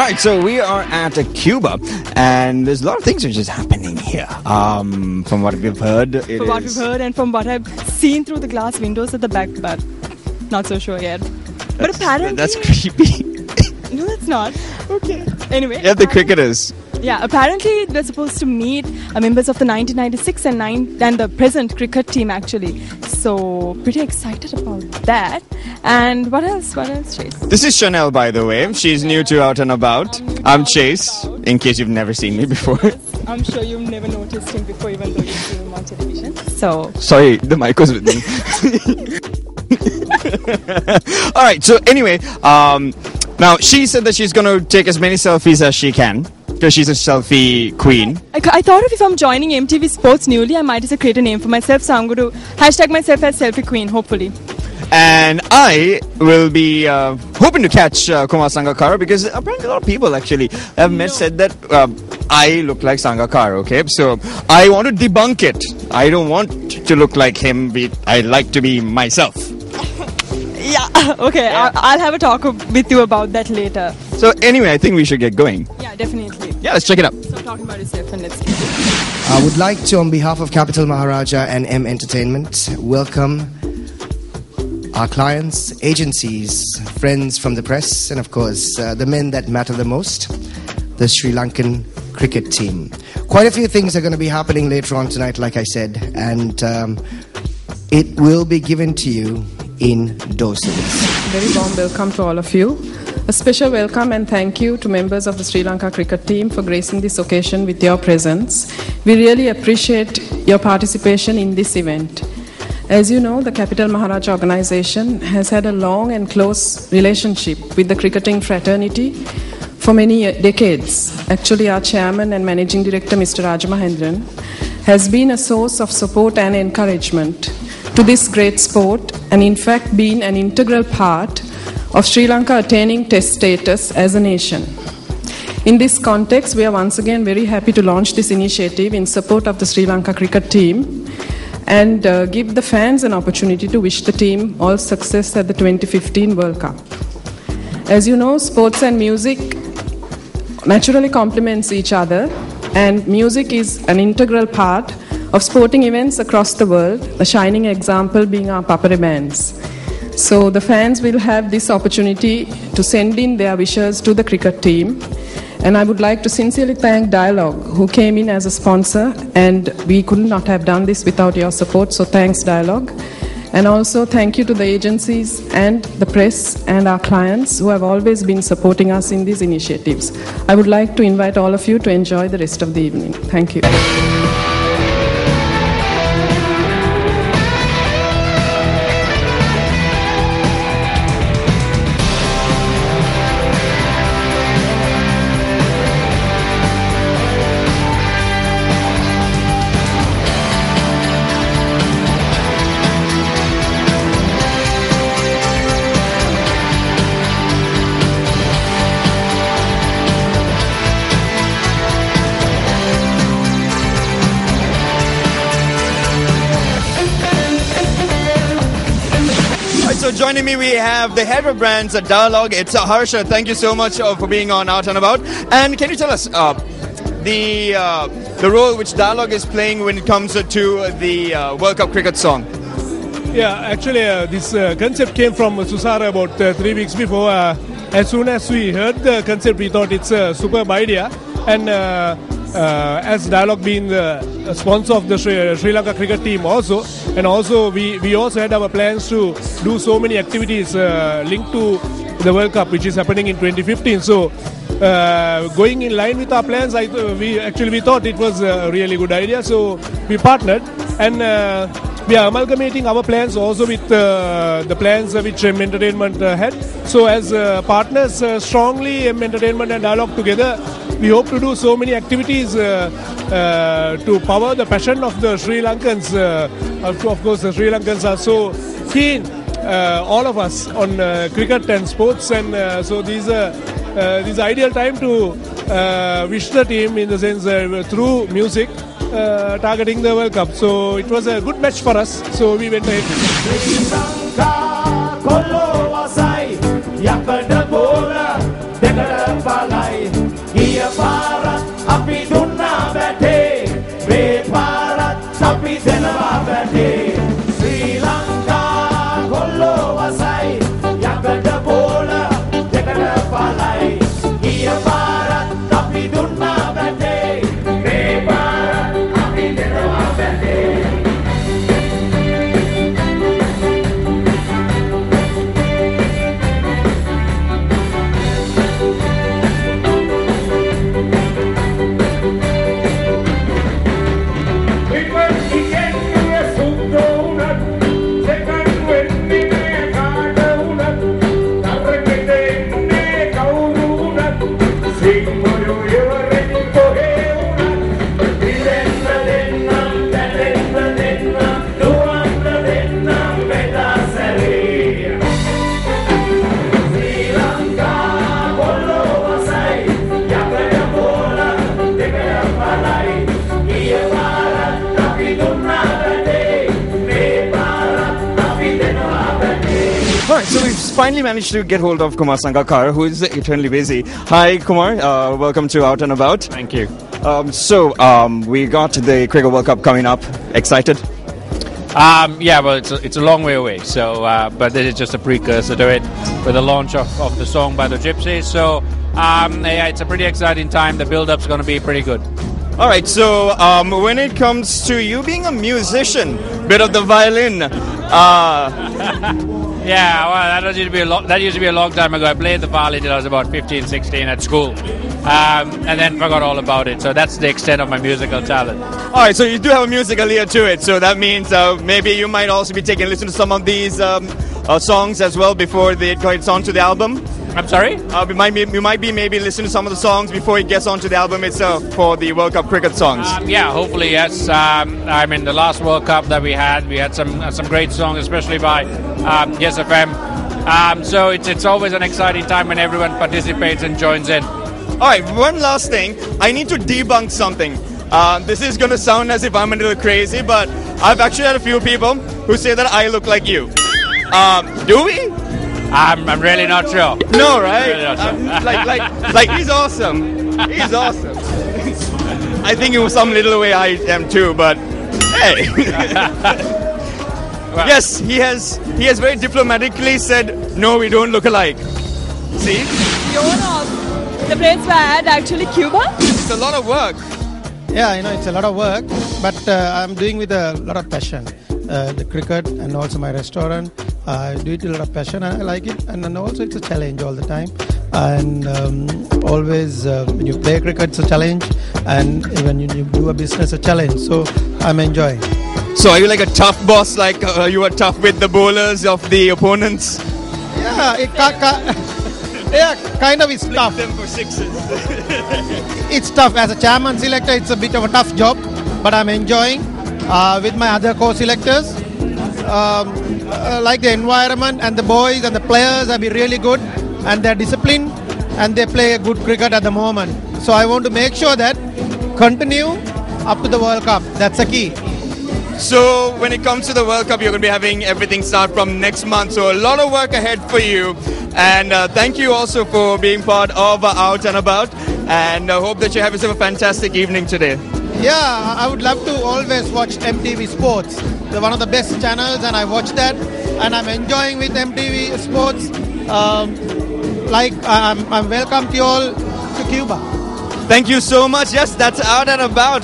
Alright, so we are at Cuba, and there's a lot of things which is happening here. From what we've heard, and from what I've seen through the glass windows at the back, but not so sure yet. But apparently... That's creepy. No, that's not. Okay. Anyway. Yeah, the cricketers. Yeah, apparently we're supposed to meet members of the 1996 and the present cricket team actually. So pretty excited about that. And what else? Chase? This is Chanel, by the way. She's new to Out and About. I'm Chase, in case you've never seen me before. I'm sure you've never noticed him before, even though you've seen him on television. So sorry, the mic was with me. Alright, so anyway, now she said that she's going to take as many selfies as she can. Because she's a selfie queen. I thought if I'm joining MTV Sports newly, I might as well create a name for myself. So I'm going to hashtag myself as selfie queen, hopefully. And I will be hoping to catch Kumar Sangakkara, because apparently a lot of people actually have said that I look like Sangakkara, okay? So I want to debunk it. I don't want to look like him. I like to be myself. Yeah, okay. Yeah. I'll have a talk with you about that later. So anyway, I think we should get going. Yeah, definitely. Yeah, let's check it out. Stop talking about yourself and let's get it. I would like to, on behalf of Capital Maharaja and M Entertainment, welcome our clients, agencies, friends from the press, and of course, the men that matter the most, the Sri Lankan cricket team. Quite a few things are going to be happening later on tonight, like I said, and it will be given to you in doses. Very warm welcome to all of you. A special welcome and thank you to members of the Sri Lanka cricket team for gracing this occasion with your presence. We really appreciate your participation in this event. As you know, the Capital Maharaja organization has had a long and close relationship with the cricketing fraternity for many decades. Actually, our chairman and managing director, Mr. Rajamahendran, has been a source of support and encouragement to this great sport, and in fact been an integral part of Sri Lanka attaining test status as a nation. In this context, we are once again very happy to launch this initiative in support of the Sri Lanka cricket team and give the fans an opportunity to wish the team all success at the 2015 World Cup. As you know, sports and music naturally complements each other, and music is an integral part of sporting events across the world, the shining example being our Papare bands. So the fans will have this opportunity to send in their wishes to the cricket team. And I would like to sincerely thank Dialogue, who came in as a sponsor, and we could not have done this without your support, so thanks Dialogue. And also thank you to the agencies and the press and our clients who have always been supporting us in these initiatives. I would like to invite all of you to enjoy the rest of the evening. Thank you. So joining me, we have the head of brands at Dialogue. It's Harsha. Thank you so much for being on Out and About. And can you tell us the role which Dialogue is playing when it comes to the World Cup cricket song? Yeah, actually this concept came from Susara about 3 weeks before. As soon as we heard the concept, we thought it's a superb idea. And as Dialogue being the sponsor of the Sri Lanka cricket team also, and also we also had our plans to do so many activities linked to the World Cup, which is happening in 2015. So going in line with our plans, we thought it was a really good idea. So we partnered, and we are amalgamating our plans also with the plans which M Entertainment had. So as partners, strongly M Entertainment and Dialogue together, we hope to do so many activities to power the passion of the Sri Lankans. Of course, the Sri Lankans are so keen, all of us, on cricket and sports, and so this is ideal time to wish the team, in the sense through music, targeting the World Cup. So it was a good match for us, so we went ahead with it. So we've finally managed to get hold of Kumar Sangakkar, who is eternally busy. Hi, Kumar. Welcome to Out and About. Thank you. We got the Cricket World Cup coming up. Excited? Yeah, well, it's a long way away. So, but this is just a precursor to it, with the launch of the song by the Gypsies. So, yeah, it's a pretty exciting time. The build-up's going to be pretty good. All right. So, when it comes to you being a musician, bit of the violin. Yeah, well, that used to be a long time ago. I played the violin till I was about 15, 16 at school, and then forgot all about it. So that's the extent of my musical talent. All right, so you do have a musical ear to it. So that means maybe you might also be taking a listen to some of these songs as well before it gets onto the album. I'm sorry? You might be maybe listening to some of the songs before it gets onto the album itself for the World Cup cricket songs. Yeah, hopefully, yes. I mean, the last World Cup that we had some great songs, especially by Yes FM. So it's always an exciting time when everyone participates and joins in. All right, one last thing. I need to debunk something. This is going to sound as if I'm a little crazy, but I've actually had a few people who say that I look like you. Do we? I'm really not sure. No, right? Really not sure. Like he's awesome. He's awesome. I think in some little way I am too, but hey. Well, yes, he has very diplomatically said, no, we don't look alike. See? The owner of the place we're at, actually Cuba. It's a lot of work. Yeah, it's a lot of work, but I'm doing with a lot of passion. The cricket and also my restaurant, I do it with a lot of passion and I like it. And then also it's a challenge all the time. And always when you play cricket, it's a challenge. And when you do a business, a challenge. So I'm enjoying. So are you like a tough boss, like you are tough with the bowlers of the opponents? Yeah, kind of it's tough. Them for sixes. It's tough. As a chairman selector, it's a bit of a tough job. But I'm enjoying. With my other co-selectors, like the environment and the boys and the players have been really good and they're disciplined and they play a good cricket at the moment. So I want to make sure that continue up to the World Cup. That's the key. So when it comes to the World Cup, you're going to be having everything start from next month. So a lot of work ahead for you. And thank you also for being part of Out and About. And I hope that you have yourself a fantastic evening today. Yeah, I would love to always watch MTV Sports. They're one of the best channels and I watch that and I'm enjoying with MTV Sports. I'm welcome to you all to Cuba. Thank you so much. Yes, that's Out and About.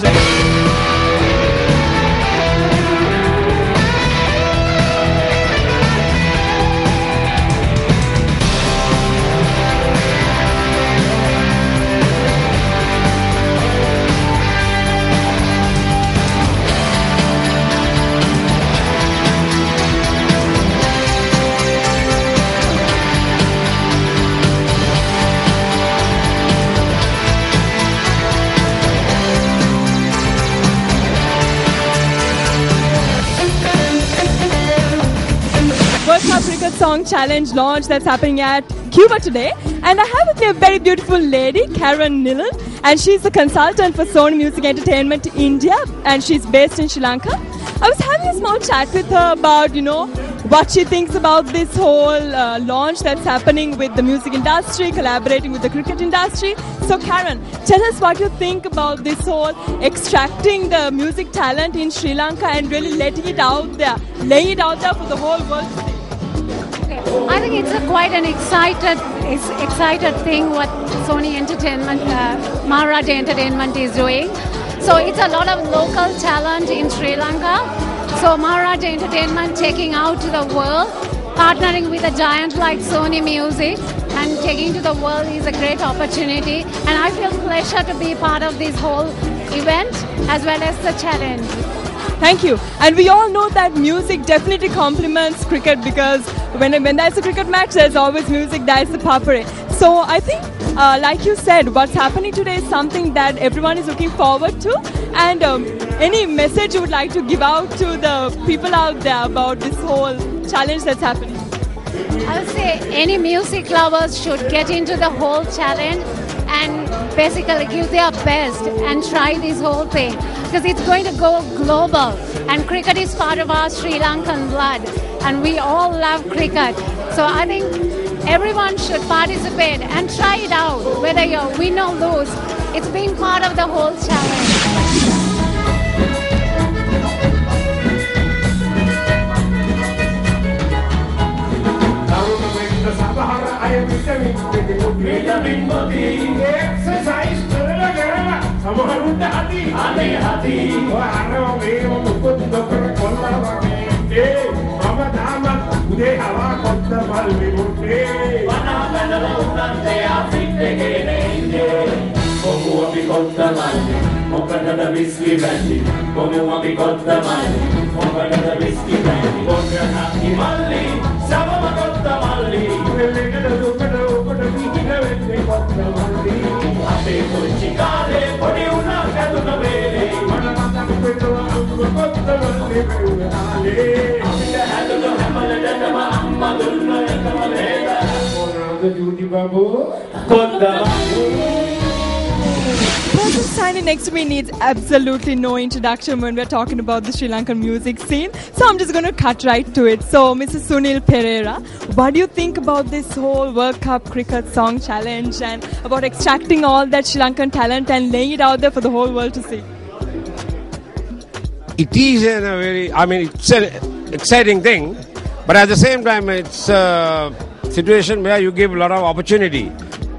Cricket Song Challenge launch that's happening at Cuba today. And I have with me a very beautiful lady, Karen Nilan, and she's a consultant for Sony Music Entertainment India, and she's based in Sri Lanka. I was having a small chat with her about, what she thinks about this whole launch that's happening with the music industry, collaborating with the cricket industry. So Karen, tell us what you think about this whole extracting the music talent in Sri Lanka and really letting it out there, laying it out there for the whole world to see. I think it's quite an excited thing what Sony Entertainment, Maharaja Entertainment is doing. So it's a lot of local talent in Sri Lanka. So Maharaja Entertainment taking out to the world, partnering with a giant like Sony Music and taking to the world is a great opportunity. And I feel pleasure to be part of this whole event as well as the challenge. Thank you. And we all know that music definitely complements cricket because when there's a cricket match, there's always music, that's the papare. So I think, like you said, what's happening today is something that everyone is looking forward to. And any message you would like to give out to the people out there about this whole challenge that's happening? I would say any music lovers should get into the whole challenge and basically give their best and try this whole thing because it's going to go global and cricket is part of our Sri Lankan blood and we all love cricket So I think everyone should participate and try it out, whether you win or lose. It's being part of the whole challenge. The person standing next to me needs absolutely no introduction when we're talking about the Sri Lankan music scene. So I'm just going to cut right to it. So, Mr. Sunil Pereira, what do you think about this whole World Cup cricket song challenge and about extracting all that Sri Lankan talent and laying it out there for the whole world to see? It is a very, it's an exciting thing, but at the same time, it's a situation where you give a lot of opportunity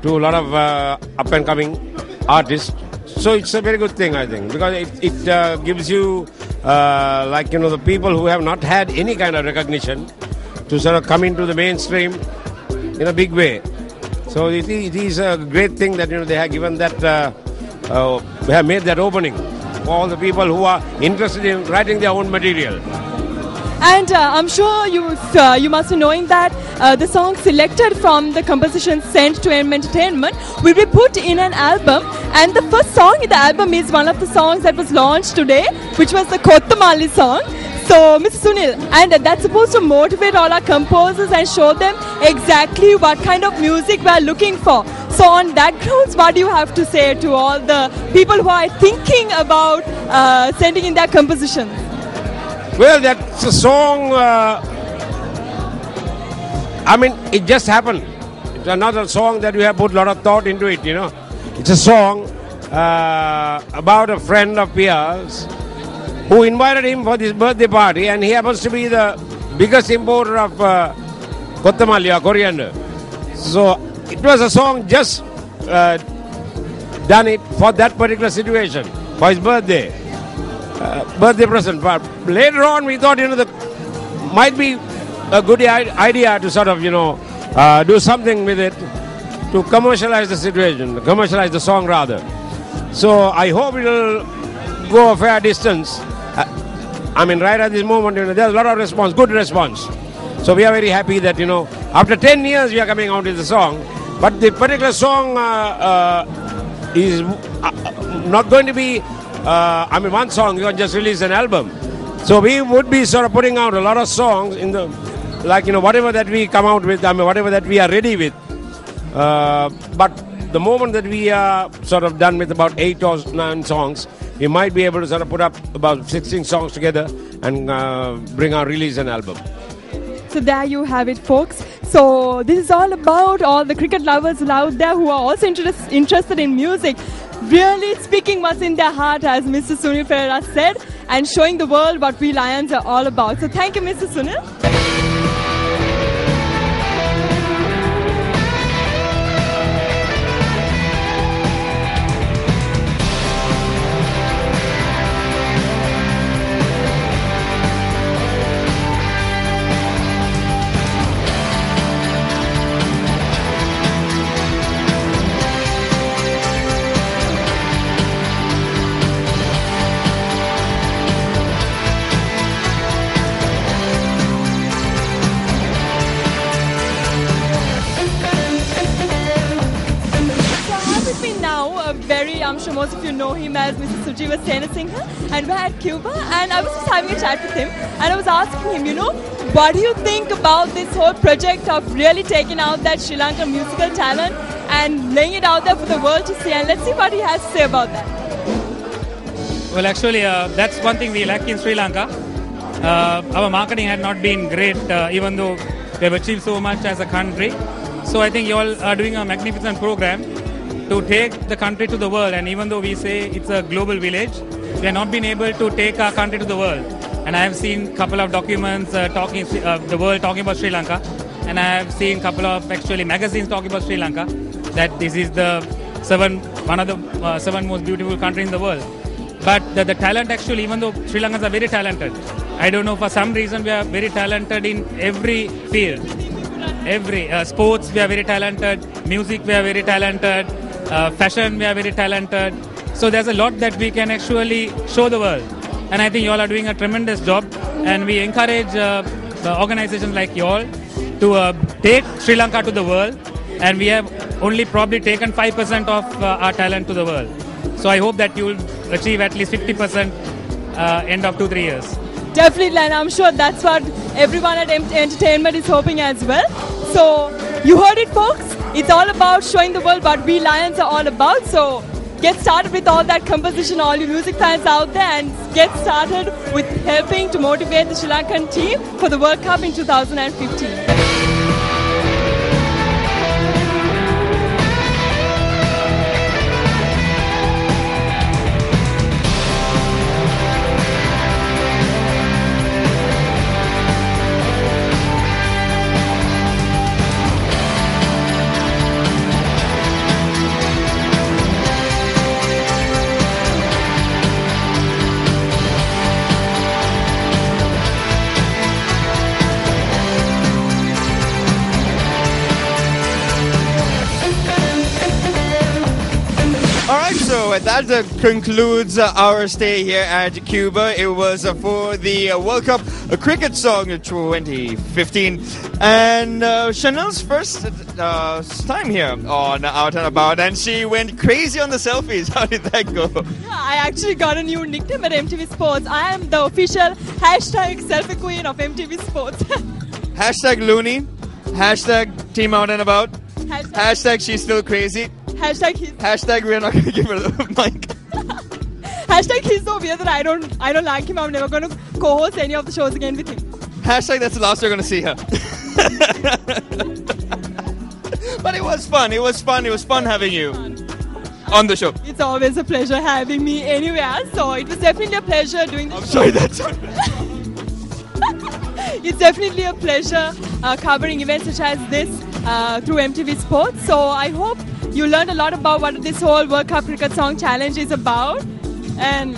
to a lot of up and coming artists. So it's a very good thing, I think, because it gives you, the people who have not had any kind of recognition to sort of come into the mainstream in a big way. So it is a great thing that they have given that, they have made that opening for all the people who are interested in writing their own material. And I'm sure you must be knowing that the song selected from the composition sent to M Entertainment will be put in an album. And the first song in the album is one of the songs that was launched today, which was the Kottamalli song. So, Mr. Sunil, and that's supposed to motivate all our composers and show them exactly what kind of music we are looking for. So, on that grounds, what do you have to say to all the people who are thinking about sending in their compositions? Well, that's a song, it just happened. It's another song that we have put a lot of thought into it, It's a song about a friend of Pia's who invited him for this birthday party, and he happens to be the biggest importer of Kottamalli or coriander. So it was a song just done it for that particular situation, for his birthday present. But later on we thought, that might be a good idea to sort of, do something with it to commercialize the situation, commercialize the song rather. So I hope it will go a fair distance. Right at this moment, there's a lot of response, good response. So we are very happy that, after 10 years we are coming out with the song. But the particular song is not going to be, one song, you can just release an album. So we would be sort of putting out a lot of songs in the, whatever that we come out with, whatever that we are ready with. But the moment that we are sort of done with about 8 or 9 songs, we might be able to sort of put up about 16 songs together and bring out, release an album. So there you have it, folks. So this is all about all the cricket lovers out there who are also interested in music, really speaking what's in their heart, as Mr. Sunil Pereira said, and showing the world what we Lions are all about. So thank you, Mr. Sunil. I'm sure most of you know him as Mr. Sujiva Senasinghe, and we're at Cuba, and I was just having a chat with him, and I was asking him, what do you think about this whole project of really taking out that Sri Lankan musical talent and laying it out there for the world to see, and let's see what he has to say about that. Well, actually, that's one thing we lack in Sri Lanka. Our marketing had not been great, even though We have achieved so much as a country. So I think you all are doing a magnificent program to take the country to the world. And even though we say it's a global village, we have not been able to take our country to the world. And I have seen a couple of documents talking the world talking about Sri Lanka. And I have seen a couple of actually magazines talking about Sri Lanka, that this is one of the 7 most beautiful countries in the world. But the talent actually, even though Sri Lankans are very talented, I don't know, for some reason we are very talented in every field. Every sports we are very talented, music we are very talented, fashion we are very talented. So there's a lot that we can actually show the world. And I think you all are doing a tremendous job. And we encourage the organizations like you all to take Sri Lanka to the world. And we have only probably taken 5% of our talent to the world. So I hope that you will achieve at least 50% end of 2-3 years. Definitely, and I'm sure that's what everyone at Entertainment is hoping as well. So you heard it, folks. It's all about showing the world what we Lions are all about. So get started with all that composition, all you music fans out there, and get started with helping to motivate the Sri Lankan team for the World Cup in 2015. So that concludes our stay here at Cuba. It was for the World Cup Cricket Song 2015. And Chanel's first time here on Out and About, and she went crazy on the selfies. How did that go? Yeah, I actually got a new nickname at MTV Sports. I am the official #selfie queen of MTV Sports. #Looney, #Team Out and About, # she's still crazy. # we're not going to give her the mic. # he's so weird that I don't like him. I'm never going to co-host any of the shows again with him. # that's the last you're going to see her. But it was fun. It was fun having you on the show. It's always a pleasure having me anywhere. So it was definitely a pleasure doing this. I'm sorry, that's It's definitely a pleasure covering events such as this through MTV Sports. So I hope you learned a lot about what this whole World Cup Cricket Song Challenge is about. And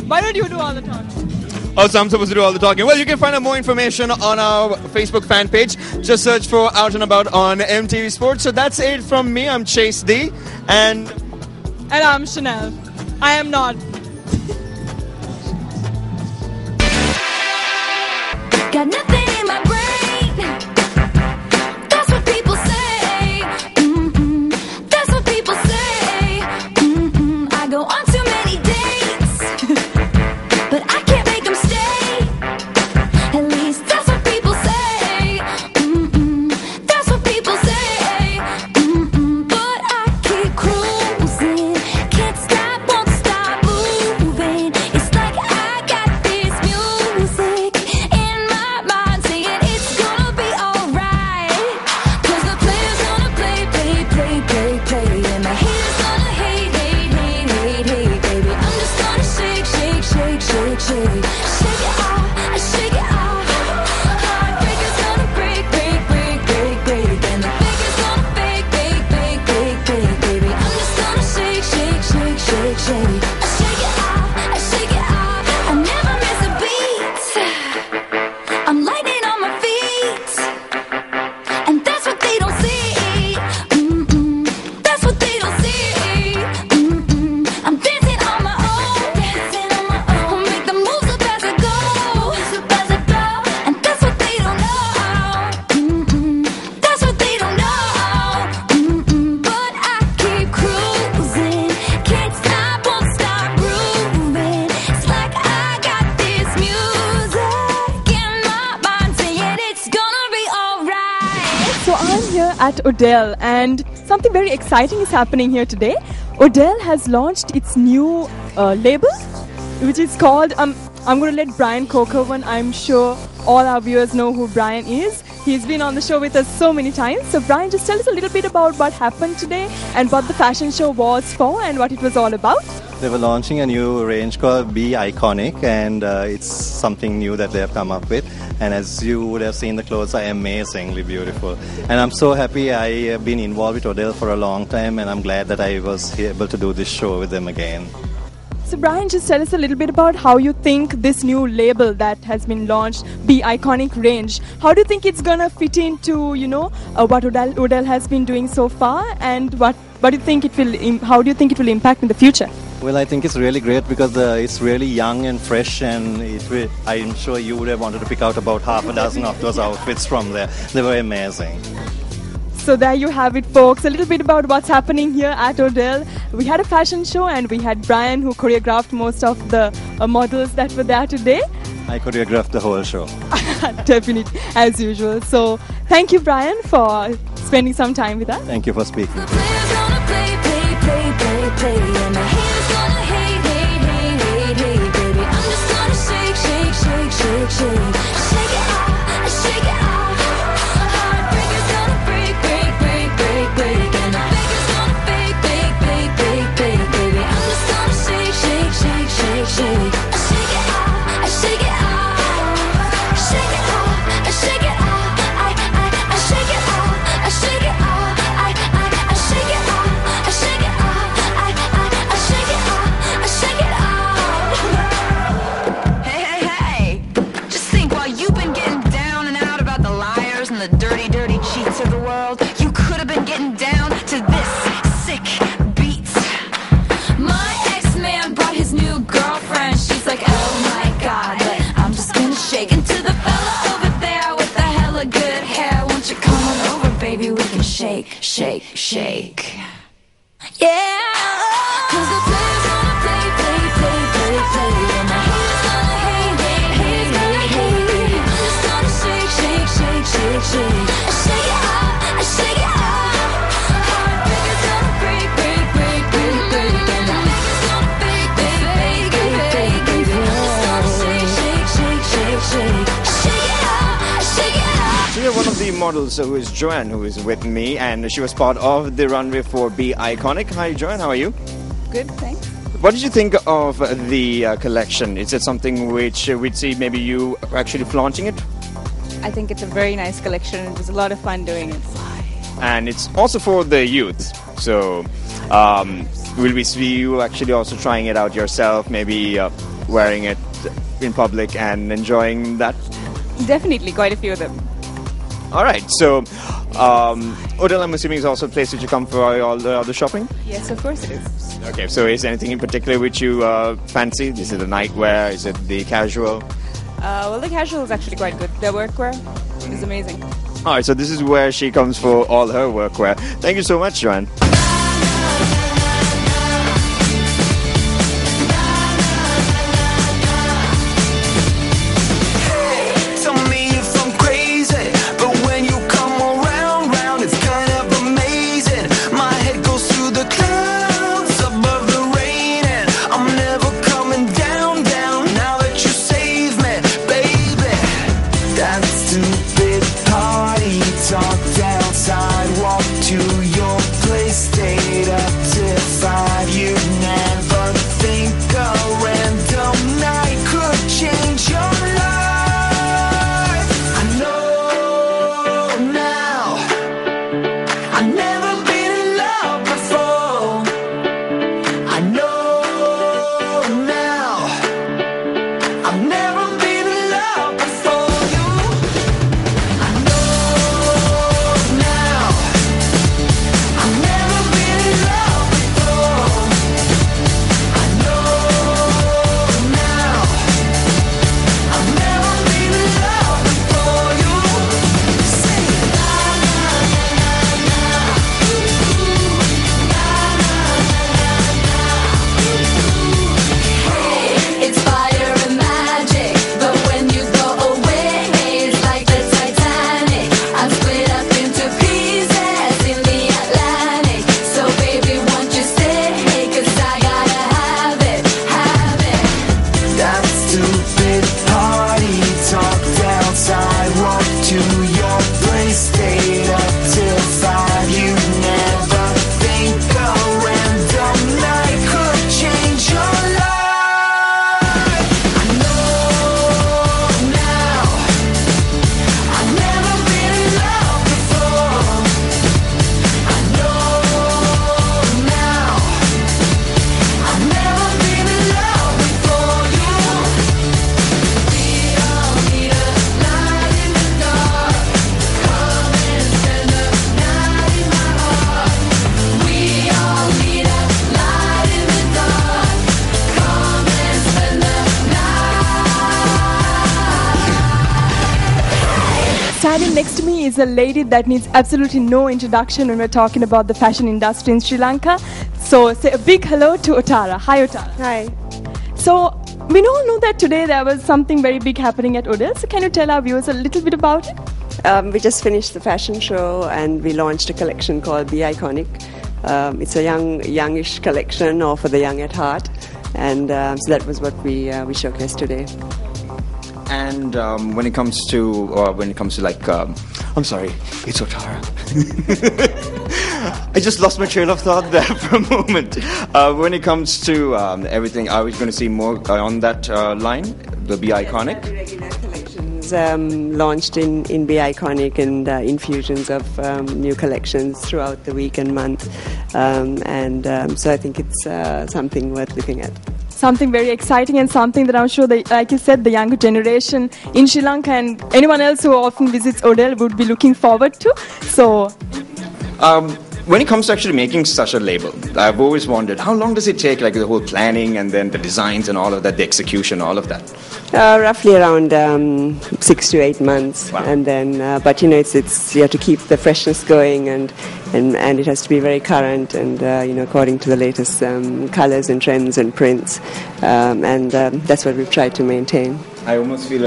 why don't you do all the talking? Oh, so I'm supposed to do all the talking. Well, you can find out more information on our Facebook fan page. Just search for Out and About on MTV Sports. So that's it from me. I'm Chase D. And I'm Chanel. I am not. Got nothing in my brain. That's what people say. That's what people say. I go on too many dates, but I can't make them stay. At least that's what people say. That's what people say. But I keep cruising, can't stop, won't stop moving. It's like I got this music in my mind saying it's gonna be alright. 'Cause the player's gonna play, and the haters gonna hate, baby. I'm just gonna shake, shake it off, shake it off. Heartbreaker's gonna break, and the faker's gonna fake, baby. I'm just gonna shake, shake it off. I never miss a beat. I'm lightning on my feet, and that's what they don't see. That's what they don't see. I'm dancing on my own. Make the moves up as I go, and that's what they don't know. That's what they don't know. But I keep cruising, can't stop, won't stop grooving. It's like I got this music in my mind saying it's gonna be alright. So I'm here at Odell, and something very exciting is happening here today. Odell has launched its new label, which is called, I'm going to let Brian Coker one. I'm sure all our viewers know who Brian is. He's been on the show with us so many times. So Brian, just tell us a little bit about what happened today and what the fashion show was for and what it was all about. They were launching a new range called Be Iconic, and it's something new that they have come up with. And as you would have seen, the clothes are amazingly beautiful. And I'm so happy. I have been involved with Odell for a long time, and I'm glad that I was able to do this show with them again. So Brian, just tell us a little bit about how you think this new label that has been launched, Be Iconic range, how do you think it's going to fit into, what Odell has been doing so far, and what do you think it will, how do you think it will impact in the future? Well, I think it's really great because it's really young and fresh, and I'm sure you would have wanted to pick out about half a dozen of those outfits from there. They were amazing. So there you have it, folks. A little bit about what's happening here at Odell. We had a fashion show and we had Brian who choreographed most of the models that were there today. I choreographed the whole show. Definitely, as usual. So thank you, Brian, for spending some time with us. Thank you for speaking. The players gonna play, and the haters gonna hate, baby. I'm just gonna shake. Shake it off, shake it off. Heartbreakers gonna break, and the fakers gonna fake, baby. I'm just gonna shake. Shake it off, shake it off. Shake it off, shake it off. I shake it off, I shake it off. I shake it off, I shake it off. I shake it off, I shake it off. Hey, just think while you've been getting down and out about the liars and the dirty cheats of the world, you could have been getting down to this sick beat. My ex-man brought his new girlfriend. She's like, oh my god, but I'm just gonna shake into the fella over there with the hella good hair. Won't you come on over, baby? We can shake. Yeah. 'Cause the players gonna play, and the haters gonna hate. I'm just gonna shake. I shake it off, I shake it off. Heartbreakers gonna break, and the fakers gonna fake, baby. I'm just gonna shake. Shake it off, shake it off. So we have one of the models who is Joanne, who is with me, and she was part of the runway for Be Iconic. Hi Joanne, how are you? Good, thanks. What did you think of the collection? Is it something which we'd see maybe you actually flaunching it? I think it's a very nice collection. It was a lot of fun doing it. And it's also for the youth. So will we see you actually also trying it out yourself, maybe wearing it in public and enjoying that? Definitely, quite a few of them. All right, so Odell, I'm assuming, is also a place that you come for all the shopping? Yes, of course it is. Okay, so is there anything in particular which you fancy? Is it the nightwear? Is it the casual? Well, the casual is actually quite good. The workwear is amazing. All right, so this is where she comes for all her workwear. Thank you so much, Joanne. Stupid party talk outside, walk to your place standing next to me is a lady that needs absolutely no introduction when we're talking about the fashion industry in Sri Lanka. So say a big hello to Otara. Hi, Otara. Hi. So we all know that today there was something very big happening at Odell. So can you tell our viewers a little bit about it? We just finished the fashion show and we launched a collection called Be Iconic. It's a youngish collection, or for the young at heart, and so that was what we showcased today. And when it comes to like, I'm sorry, it's Otara. I just lost my trail of thought there for a moment. When it comes to everything, are we going to see more on that line? The Be Iconic? Regular collections launched in Be Iconic, and infusions of new collections throughout the week and month. So I think it's something worth looking at. Something very exciting, and something that I'm sure that, like you said, the younger generation in Sri Lanka and anyone else who often visits Odell would be looking forward to. So, when it comes to actually making such a label, I've always wondered, how long does it take, like the whole planning and then the designs and all of that, the execution, all of that? Roughly around 6 to 8 months. Wow. And then, but it's you have to keep the freshness going, and it has to be very current and according to the latest colors and trends and prints, and that's what we've tried to maintain. I almost feel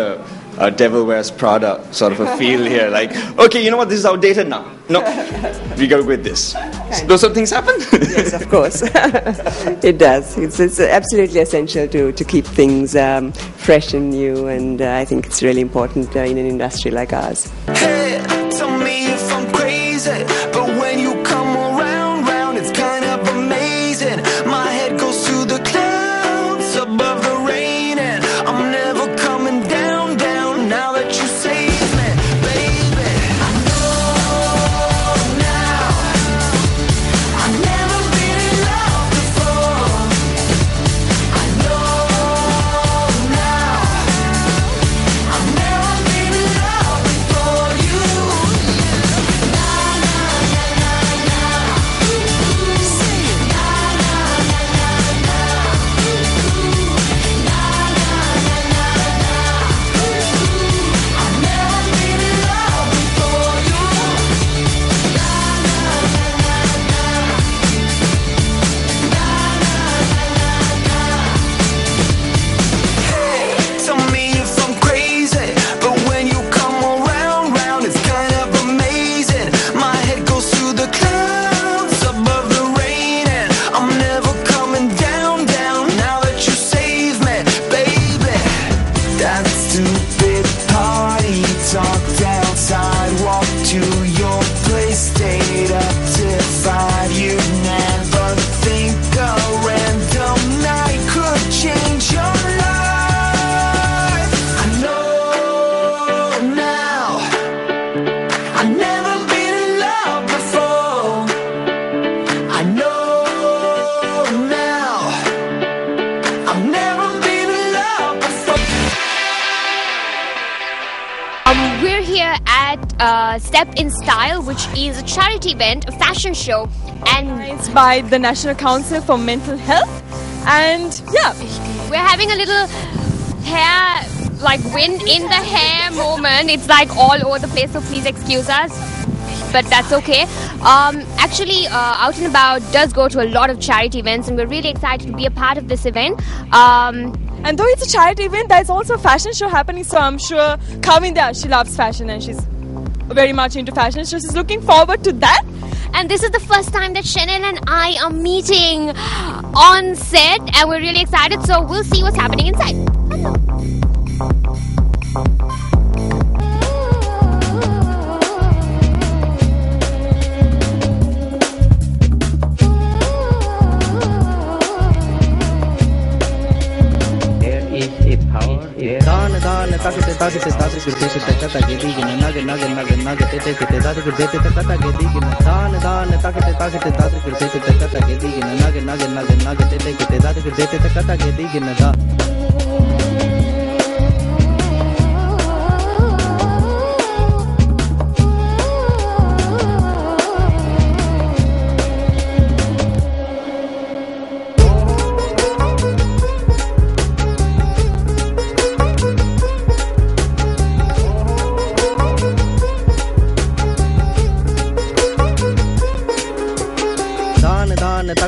a Devil Wears Prada sort of a feel here, like, okay, you know what, this is outdated now. No, we go with this. Those sort of things happen? Yes, of course. It does. It's absolutely essential to keep things fresh and new, and I think it's really important in an industry like ours. Hey, tell me if I'm crazy, but when you come around, it's kind of amazing. My head goes to the clouds above the rain, and I'm never coming down now that you save me, baby. I know now, I've never been in love before. I know now, I've never been in love before you. Na na na na na, sing it. Na na na na na, na na na na na. I've never been in love before you. Na na na na na, na na na na na. Hey, tell me if I'm crazy, but when you come around, it's kind of amazing. My head goes to the clouds above the rain, and I'm never coming down now that you save me, baby. That stupid party talked outside, walked to your place, stayed up till 5. You'd never think a random night could change your life. I know now, I've never been in love before. I know now, I've never been in love before. We're here at Step in Style, which is a charity event, a fashion show, and it's by the National Council for Mental Health. And yeah, we're having a little hair, like wind in the hair moment. It's like all over the place, so please excuse us, but that's okay. Actually, Out and About does go to a lot of charity events, and we're really excited to be a part of this event. And though it's a charity event, there's also a fashion show happening, so I'm sure Kavinda, she loves fashion and she's very much into fashion, so she's looking forward to that. And this is the first time that Chanel and I are meeting on set, and we're really excited, so we'll see what's happening inside.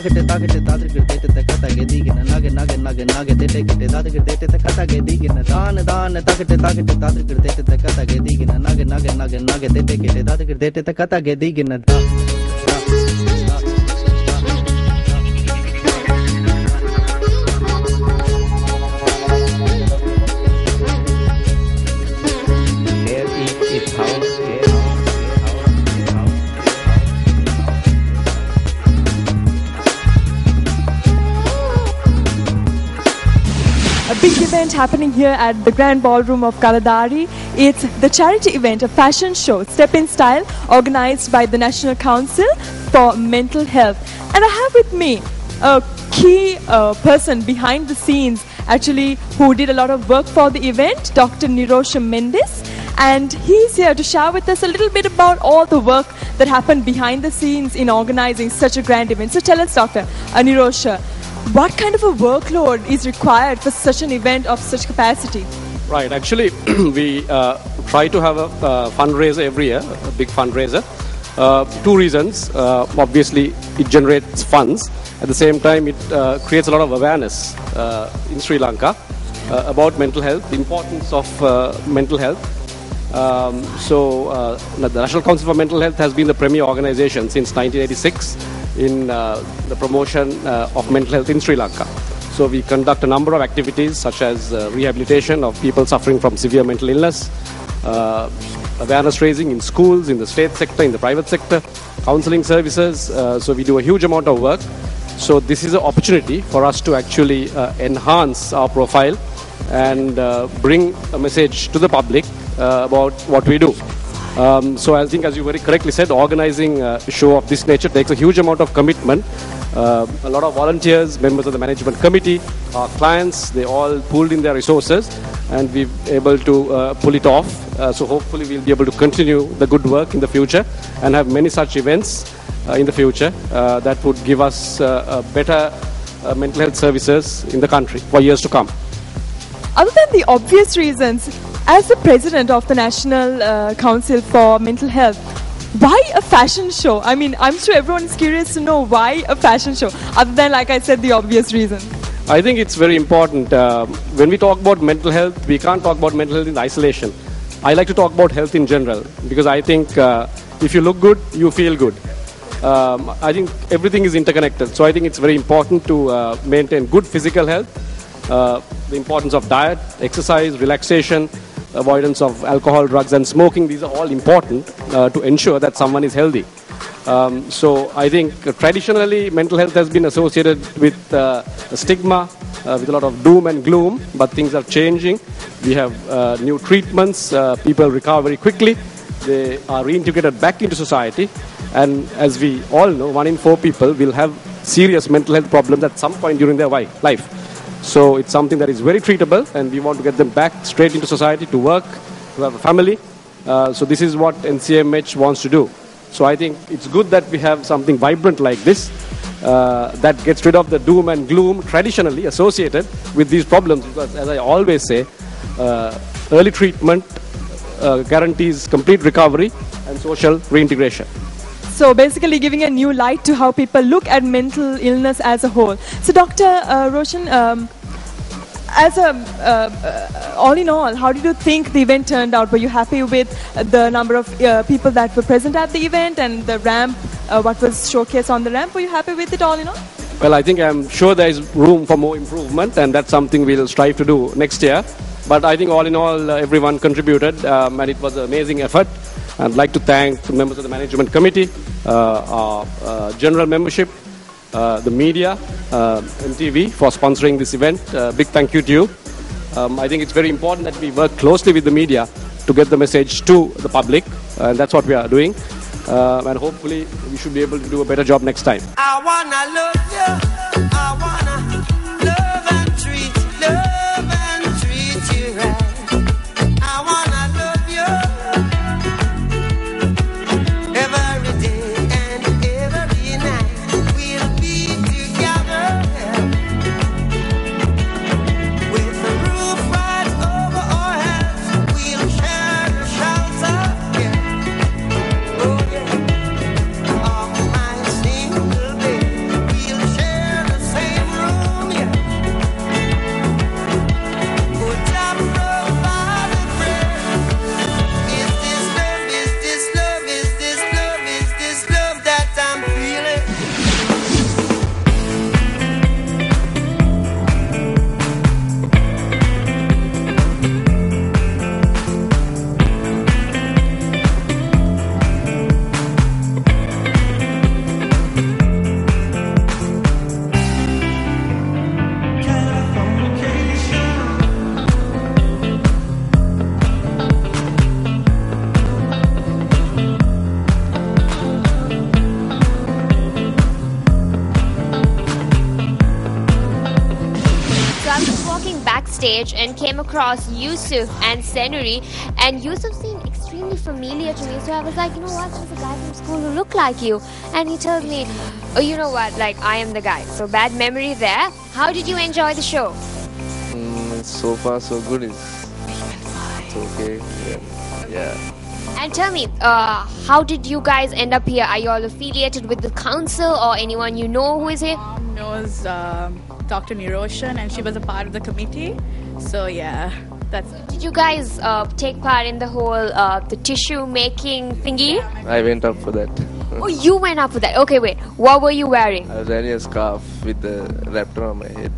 takete takete tatrikir tete takata gedigina nage nage nage nage tete kete tatrikir tete takata gedigina dan dan takete takete tatrikir tete takata gedigina nage nage nage nage tete kete tatrikir tete takata gedigina da. A big event happening here at the Grand Ballroom of Kaladari. It's the charity event, a fashion show, Step in Style, organized by the National Council for Mental Health. And I have with me a key person behind the scenes, actually, who did a lot of work for the event, Dr. Nirosha Mendes. And he's here to share with us a little bit about all the work that happened behind the scenes in organizing such a grand event. So tell us, Dr. Nirosha, what kind of a workload is required for such an event of such capacity? Right, actually, we try to have a fundraiser every year, a big fundraiser. Two reasons. Obviously, it generates funds. At the same time, it creates a lot of awareness in Sri Lanka about mental health, the importance of mental health. The National Council for Mental Health has been the premier organization since 1986 in the promotion of mental health in Sri Lanka. So we conduct a number of activities such as rehabilitation of people suffering from severe mental illness, awareness raising in schools, in the state sector, in the private sector, counseling services. So we do a huge amount of work. So this is an opportunity for us to actually enhance our profile and bring a message to the public about what we do. So I think, as you very correctly said, organizing a show of this nature takes a huge amount of commitment. A lot of volunteers, members of the management committee, our clients, they all pooled in their resources and we're able to pull it off. So hopefully we'll be able to continue the good work in the future and have many such events in the future that would give us better mental health services in the country for years to come. Other than the obvious reasons, as the president of the National Council for Mental Health, why a fashion show? I mean, I'm sure everyone is curious to know why a fashion show, other than, like I said, the obvious reason. I think it's very important. When we talk about mental health, we can't talk about mental health in isolation. I like to talk about health in general because I think if you look good, you feel good. I think everything is interconnected. So I think it's very important to maintain good physical health, the importance of diet, exercise, relaxation, avoidance of alcohol, drugs and smoking. These are all important to ensure that someone is healthy. So I think traditionally mental health has been associated with a stigma, with a lot of doom and gloom, but things are changing. We have new treatments, people recover very quickly, they are reintegrated back into society, and as we all know, 1 in 4 people will have serious mental health problems at some point during their life. So it's something that is very treatable and we want to get them back straight into society to work, to have a family. So this is what NCMH wants to do. So I think it's good that we have something vibrant like this that gets rid of the doom and gloom traditionally associated with these problems, because as I always say, early treatment guarantees complete recovery and social reintegration. So basically giving a new light to how people look at mental illness as a whole. So Dr. Roshan, as all in all, how did you think the event turned out? Were you happy with the number of people that were present at the event and the ramp, what was showcased on the ramp? Were you happy with it all in all? Well, I think I'm sure there is room for more improvement and that's something we'll strive to do next year. But I think all in all, everyone contributed and it was an amazing effort. I'd like to thank the members of the management committee, our general membership, the media, MTV for sponsoring this event. Big thank you to you. I think it's very important that we work closely with the media to get the message to the public, and that's what we are doing. And hopefully we should be able to do a better job next time. I wanna love you, I wanna love and treat you right. I wanna love you every day and every night. We'll be together with the roof right over our heads. We'll share the shelter, yeah. Oh yeah, on my single bed. We'll share stage and came across Yusuf and Senuri, and Yusuf seemed extremely familiar to me, so I was like, you know what, there's a guy from school who looked like you, and he told me, oh, you know what, like, I am the guy. So bad memory there. How did you enjoy the show? So far so good. It's okay. Yeah. And tell me, how did you guys end up here? Are you all affiliated with the council or anyone you know who is here? Knows Dr. Niroshan, and she was a part of the committee. So yeah, that's it. Did you guys take part in the whole the tissue making thingy? I went up for that. Oh, you went up for that. Okay, wait. What were you wearing? I was wearing a scarf with the raptor on my head.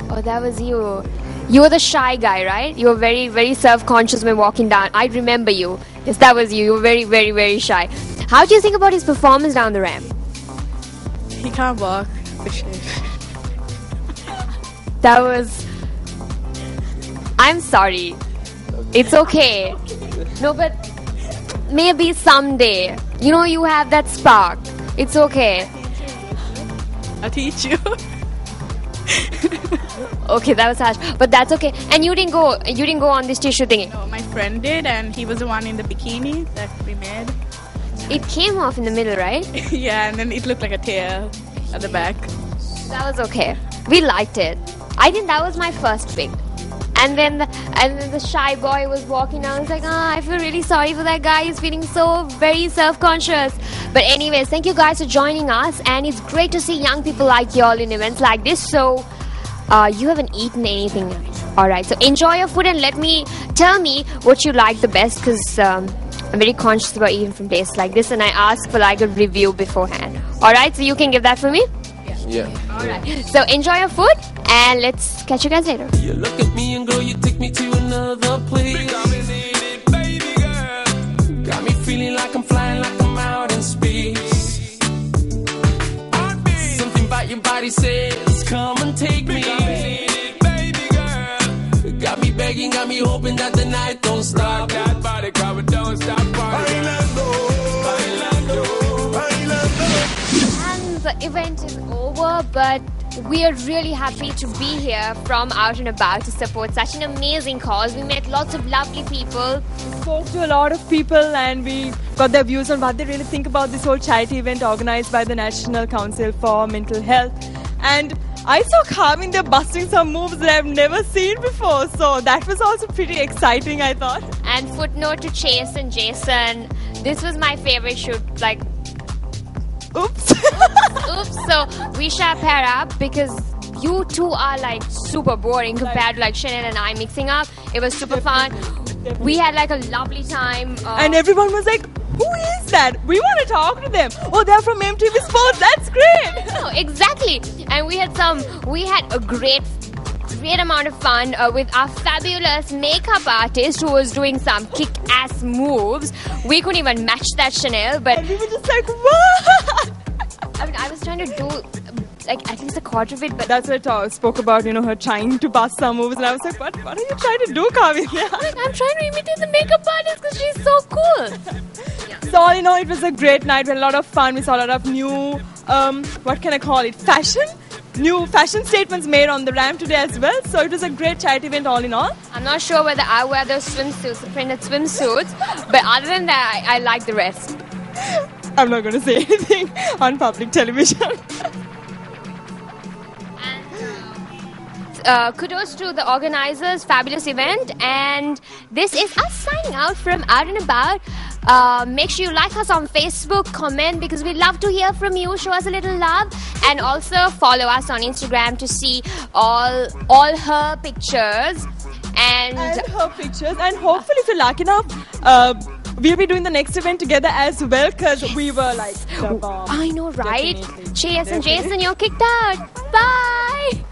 Oh, that was you. You were the shy guy, right? You were very, very self-conscious when walking down. I remember you. Yes, that was you. You were very, very, very shy. How do you think about his performance down the ramp? He can't walk. That was... I'm sorry. It's okay. No, but maybe someday. You know, you have that spark. It's okay. I'll teach you. Okay, that was harsh, but that's okay. And you didn't go on this tissue thingy. No, my friend did, and he was the one in the bikini that we made. It came off in the middle, right? Yeah, and then it looked like a tear at the back. That was okay. We liked it. I think that was my first pick. And then the shy boy was walking down. I was like, I feel really sorry for that guy. He's feeling so very self-conscious. But anyways, thank you guys for joining us. And it's great to see young people like y'all in events like this. So you haven't eaten anything yet. Alright, so enjoy your food and tell me what you like the best, because I'm very conscious about eating from places like this, and I ask for like a review beforehand. Alright, so you can give that for me? Yeah. Alright, so enjoy your food and let's catch you guys later. You look at me and girl, you take me to another place. Baby girl. Got me feeling like I'm flying, like I'm out in space. Something about your body says, come and take me. Baby girl. Got me begging, got me hoping that the night don't stop. That body, girl, but don't stop. And the event is over, but we are really happy to be here from Out and About to support such an amazing cause. We met lots of lovely people. We spoke to a lot of people and we got their views on what they really think about this whole charity event organized by the National Council for Mental Health. And I saw Carmen there busting some moves that I've never seen before. So that was also pretty exciting, I thought. And footnote to Chase and Jason, this was my favorite shoot. Like, oops. Oops. So we shall pair up because you two are like super boring compared to like Shannon and I mixing up. It was super fun. We had like a lovely time. And everyone was like, who is that? We want to talk to them. Oh, they're from MTV Sports. That's great. No, exactly. And we had a great amount of fun with our fabulous makeup artist who was doing some kick-ass moves. We couldn't even match that, Chanel, but and we were just like, what? I mean, I was trying to do like at least a quarter of it, but that's what I spoke about, you know, her trying to bust some moves, and I was like, what are you trying to do, Kavya? Like, I'm trying to imitate the makeup artist because she's so cool. So all in all, it was a great night. We had a lot of fun. We saw a lot of new, what can I call it, new fashion statements made on the ramp today as well. So it was a great charity event all in all. I'm not sure whether I wear those swimsuits, the printed swimsuits, but other than that, I like the rest. I'm not going to say anything on public television. Kudos to the organizers, fabulous event, and this is us signing out from Out and About. Make sure you like us on Facebook, comment, because we love to hear from you. Show us a little love, and also follow us on Instagram to see all her pictures and her pictures. And hopefully, if you're lucky enough, we'll be doing the next event together as well, because we were like the bomb. I know, right? Chase and Jason, you're kicked out. Bye.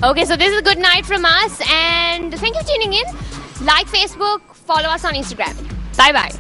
Okay, so this is a good night from us, and thank you for tuning in. Like Facebook, follow us on Instagram. Bye-bye.